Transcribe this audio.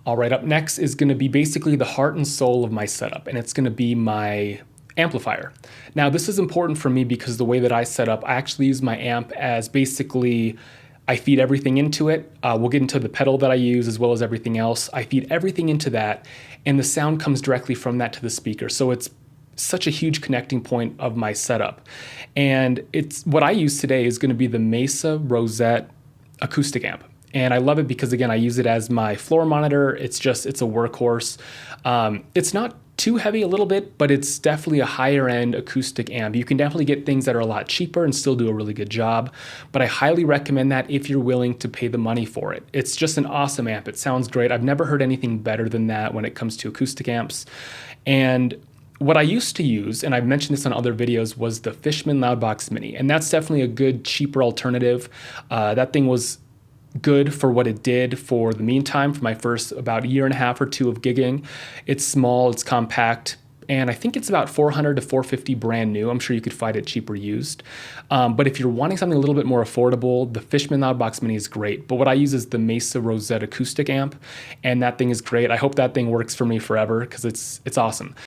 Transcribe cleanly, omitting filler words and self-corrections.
All right, up next is going to be basically the heart and soul of my setup, and it's going to be my amplifier. Now, this is important for me because the way that I set up, I actually use my amp as basically I feed everything into it. We'll get into the pedal that I use as well as everything else. I feed everything into that, and the sound comes directly from that to the speaker. So it's such a huge connecting point of my setup. And it's what I use today is going to be the Mesa Rosette acoustic amp. And I love it because, again, I use it as my floor monitor. It's a workhorse. It's not too heavy a little bit, but it's definitely a higher end acoustic amp. You can definitely get things that are a lot cheaper and still do a really good job. But I highly recommend that if you're willing to pay the money for it. It's just an awesome amp. It sounds great. I've never heard anything better than that when it comes to acoustic amps. And what I used to use, and I've mentioned this on other videos, was the Fishman Loudbox Mini. And that's definitely a good, cheaper alternative. That thing was good for what it did for the meantime, for my first about a year and a half or two of gigging. It's small, it's compact, and I think it's about $400 to $450 brand new. I'm sure you could find it cheaper used. But if you're wanting something a little bit more affordable, the Fishman Loudbox Mini is great. But what I use is the Mesa Rosette acoustic amp, and that thing is great. I hope that thing works for me forever because it's awesome.